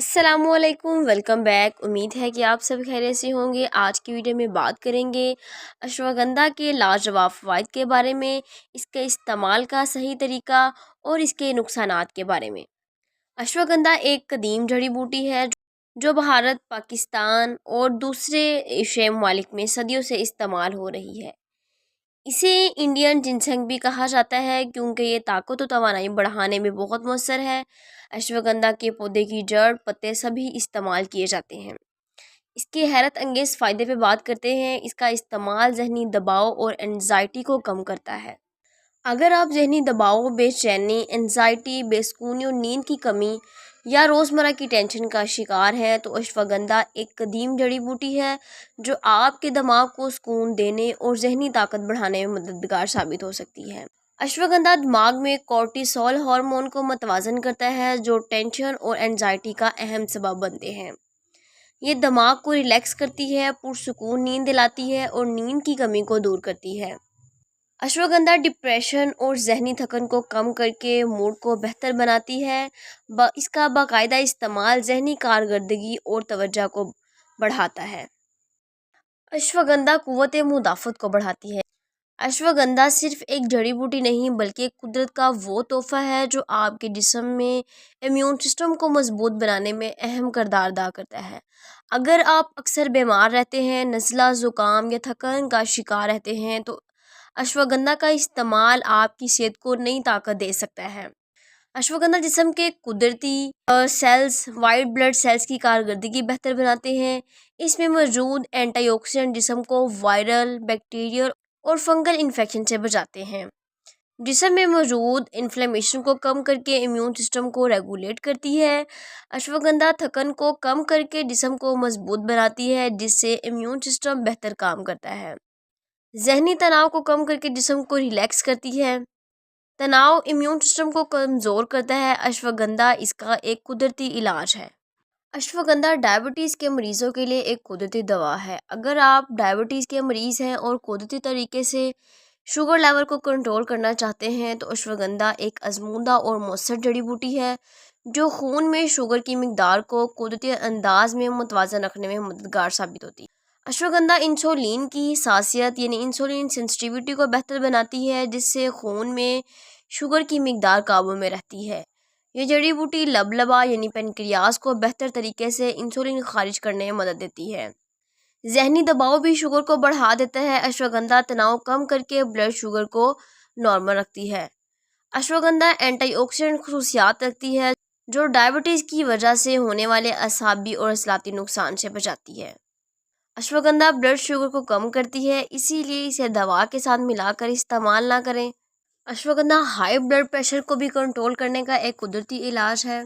अस्सलाम वालेकुम, welcome back. उम्मीद है कि आप सब खैरियत से होंगे। आज की वीडियो में बात करेंगे अश्वगंधा के लाजवाब फ़वाइद के बारे में, इसके इस्तेमाल का सही तरीका और इसके नुकसानात के बारे में। अश्वगंधा एक कदीम जड़ी बूटी है जो भारत, पाकिस्तान और दूसरे एशियाई ममालिक में सदियों से इस्तेमाल हो रही है। इसे इंडियन जिनसेंग भी कहा जाता है क्योंकि ये ताकत और तवानाई बढ़ाने में बहुत मौसर है। अश्वगंधा के पौधे की जड़, पत्ते सभी इस्तेमाल किए जाते हैं। इसके हैरत अंगेज़ फ़ायदे पे बात करते हैं। इसका इस्तेमाल ज़हनी दबाव और एंजाइटी को कम करता है। अगर आप ज़हनी दबाव, बेचैनी, एंजाइटी, बेसुकूनी और नींद की कमी या रोज़मर्रा की टेंशन का शिकार हैं तो अश्वगंधा एक कदीम जड़ी बूटी है जो आपके दिमाग को सुकून देने और ज़हनी ताकत बढ़ाने में मददगार साबित हो सकती है। अश्वगंधा दिमाग में कोर्टिसोल हार्मोन को मतवाज़न करता है जो टेंशन और एंजाइटी का अहम सबब बनते हैं। ये दिमाग को रिलैक्स करती है, पुरसुकून नींद दिलाती है और नींद की कमी को दूर करती है। अश्वगंधा डिप्रेशन और ज़हनी थकन को कम करके मूड को बेहतर बनाती है। इसका बाकायदा इस्तेमाल ज़हनी कारकर्दगी और तवज्जो को बढ़ाता है। अश्वगंधा क़ुव्वत मुदाफ़त को बढ़ाती है। अश्वगंधा सिर्फ़ एक जड़ी बूटी नहीं बल्कि कुदरत का वो तोहफ़ा है जो आपके जिस्म में इम्यून सिस्टम को मज़बूत बनाने में अहम किरदार अदा करता है। अगर आप अक्सर बीमार रहते हैं, नज़ला, ज़ुकाम या थकान का शिकार रहते हैं तो अश्वगंधा का इस्तेमाल आपकी सेहत को नई ताकत दे सकता है। अश्वगंधा जिस्म के कुदरती सेल्स, वाइट ब्लड सेल्स की कारकर्दगी बेहतर बनाते हैं। इसमें मौजूद एंटीऑक्सीडेंट जिस्म को वायरल, बैक्टीरियल और फंगल इन्फेक्शन से बचाते हैं। जिस्म में मौजूद इन्फ्लेमेशन को कम करके इम्यून सिस्टम को रेगुलेट करती है। अश्वगंधा थकन को कम करके जिस्म को मजबूत बनाती है जिससे इम्यून सिस्टम बेहतर काम करता है। ज़हनी तनाव को कम करके जिस्म को रिलैक्स करती है। तनाव इम्यून सिस्टम को कमज़ोर करता है। अश्वगंधा इसका एक कुदरती इलाज है। अश्वगंधा डायबिटीज़ के मरीज़ों के लिए एक कुदरती दवा है। अगर आप डायबिटीज़ के मरीज़ हैं और कुदरती तरीके से शुगर लेवल को कंट्रोल करना चाहते हैं तो अश्वगंधा एक आजमूदा और मौसर जड़ी बूटी है जो खून में शुगर की मिकदार को कुदरती अंदाज में मुतवाज़न रखने में मददगार साबित होती है। अश्वगंधा इंसुलिन की सासियत यानी इंसुलिन सेंसिटिविटी को बेहतर बनाती है जिससे खून में शुगर की मिकदार काबू में रहती है। ये जड़ी बूटी लबलबा यानी पेनक्रियाज को बेहतर तरीके से इंसुलिन खारिज करने में मदद देती है। ज़हनी दबाव भी शुगर को बढ़ा देता है। अश्वगंधा तनाव कम करके ब्लड शुगर को नॉर्मल रखती है। अश्वगंधा एंटीऑक्सीडेंट खसूसियात रखती है जो डायबिटीज़ की वजह से होने वाले असाबी और असलाती नुकसान से बचाती है। अश्वगंधा ब्लड शुगर को कम करती है, इसीलिए इसे दवा के साथ मिलाकर इस्तेमाल ना करें। अश्वगंधा हाई ब्लड प्रेशर को भी कंट्रोल करने का एक कुदरती इलाज है।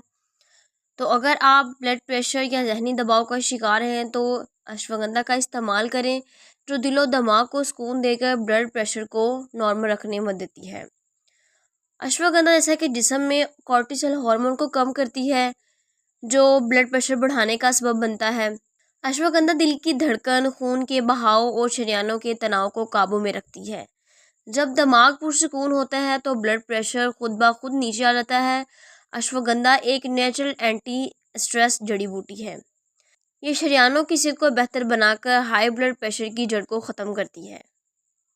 तो अगर आप ब्लड प्रेशर या ज़हनी दबाव का शिकार हैं तो अश्वगंधा का इस्तेमाल करें जो दिलो दिमाग को सुकून देकर ब्लड प्रेशर को नॉर्मल रखने में मदद देती है। अश्वगंधा जैसा कि जिस्म में कोर्टिसोल हार्मोन को कम करती है जो ब्लड प्रेशर बढ़ाने का सबब बनता है। अश्वगंधा दिल की धड़कन, खून के बहाव और शरीयानों के तनाव को काबू में रखती है। जब दिमाग पुरसुकून होता है तो ब्लड प्रेशर खुद ब खुद नीचे आ जाता है। अश्वगंधा एक नेचुरल एंटी स्ट्रेस जड़ी बूटी है। ये शरीयानों की सेहत को बेहतर बनाकर हाई ब्लड प्रेशर की जड़ को ख़त्म करती है।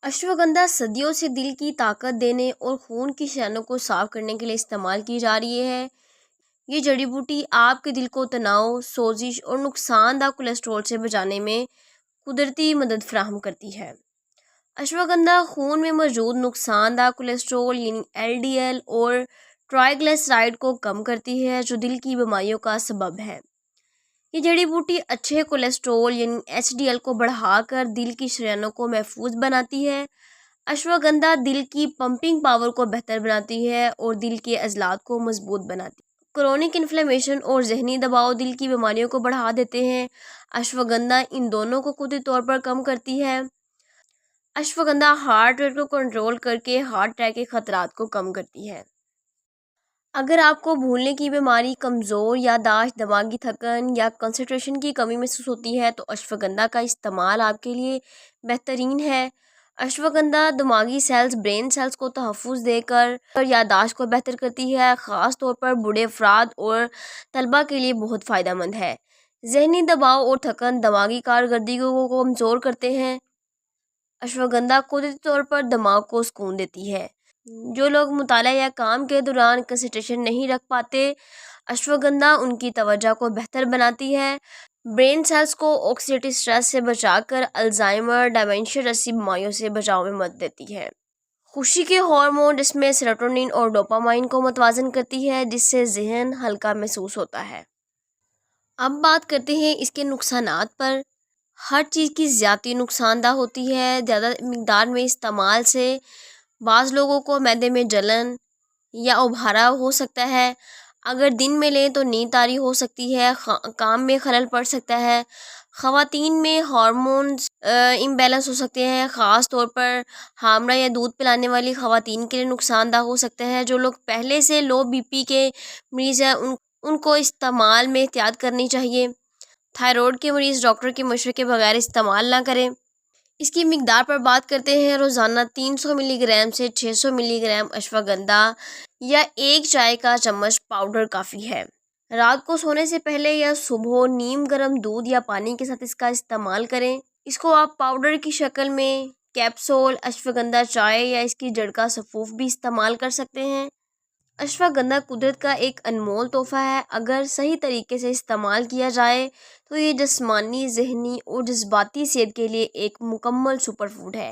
अश्वगंधा सदियों से दिल की ताकत देने और खून की शरीयानों को साफ करने के लिए इस्तेमाल की जा रही है। ये जड़ी बूटी आपके दिल को तनाव, सोजिश और नुकसानदा कोलेस्ट्रॉल से बचाने में कुदरती मदद फराहम करती है। अश्वगंधा खून में मौजूद नुकसानदा कोलेस्ट्रॉल यानी LDL और ट्राइग्लिसराइड को कम करती है जो दिल की बीमारियों का सबब है। ये जड़ी बूटी अच्छे कोलेस्ट्रॉल यानी HDL को बढ़ाकर दिल की शरीयानों को महफूज बनाती है। अश्वगंधा दिल की पंपिंग पावर को बेहतर बनाती है और दिल के अज़लात को मजबूत बनाती है। क्रोनिक इन्फ्लेमेशन और ज़हनी दबाव दिल की बीमारियों को बढ़ा देते हैं। अश्वगंधा इन दोनों को कुदरती तौर पर कम करती है। अश्वगंधा हार्ट रेट को कंट्रोल करके हार्ट अटैक के खतरात को कम करती है। अगर आपको भूलने की बीमारी, कमज़ोर याददाश्त, दिमागी थकन या कंसंट्रेशन की कमी महसूस होती है तो अश्वगंधा का इस्तेमाल आपके लिए बेहतरीन है। اشواگندھا دماغی سیلز برین سیلز کو تحفظ دے کر یادداشت کو بہتر کرتی ہے، خاص طور پر بوڑھے افراد اور طلبہ کے لیے بہت فائدہ مند ہے۔ ذہنی دباؤ اور تھکن دماغی کارکردگی کو کمزور کرتے ہیں۔ اشواگندھا قدرتی طور پر دماغ کو سکون دیتی ہے۔ جو لوگ مطالعہ یا کام کے دوران کنسنٹریشن نہیں رکھ پاتے، اشواگندھا ان کی توجہ کو بہتر بناتی ہے، برین سیلز کو آکسیڈیٹو سٹریس سے بچا کر الزائمر، ڈیمنشیا جیسی بیماریوں سے بچاؤ میں مدد دیتی ہے۔ خوشی کے ہارمون جس میں سیروٹونین اور ڈوپامائن کو متوازن کرتی ہے، جس سے ذہن ہلکا محسوس ہوتا ہے۔ اب بات کرتے ہیں اس کے نقصانات پر۔ ہر چیز کی زیادتی نقصان دہ ہوتی ہے۔ زیادہ مقدار میں استعمال سے بعض لوگوں کو معدے میں جلن یا ابھارا ہو سکتا ہے۔ اگر دن میں لیں تو نیند طاری ہو سکتی ہے، کام میں خلل پڑ سکتا ہے۔ خواتین میں ہارمونز امبیلنس ہو سکتے ہیں، خاص طور پر حاملہ یا دودھ پلانے والی خواتین کے لیے نقصان دہ ہو سکتا ہے۔ جو لوگ پہلے سے لو بی پی کے مریض ہیں ان کو استعمال میں احتیاط کرنی چاہیے۔ تھائرائیڈ کے مریض ڈاکٹر کے مشورے کے بغیر استعمال نہ کریں۔ اس کی مقدار پر بات کرتے ہیں۔ روزانہ 300 ملی گرام سے 600 ملی گرام اشواگندھا یا ایک چائے کا چمچ پاؤڈر کافی ہے۔ رات کو سونے سے پہلے یا صبح نیم گرم دودھ یا پانی کے ساتھ اس کا استعمال کریں۔ اس کو آپ پاؤڈر کی شکل میں، کیپسول، اشواگندھا چائے یا اس کی جڑ کا سفوف بھی استعمال کر سکتے ہیں۔ اشواگندھا قدرت کا ایک انمول تحفہ ہے۔ اگر صحیح طریقے سے استعمال کیا جائے تو یہ جسمانی، ذہنی اور جذباتی صحت کے لیے ایک مکمل سپر فوڈ ہے۔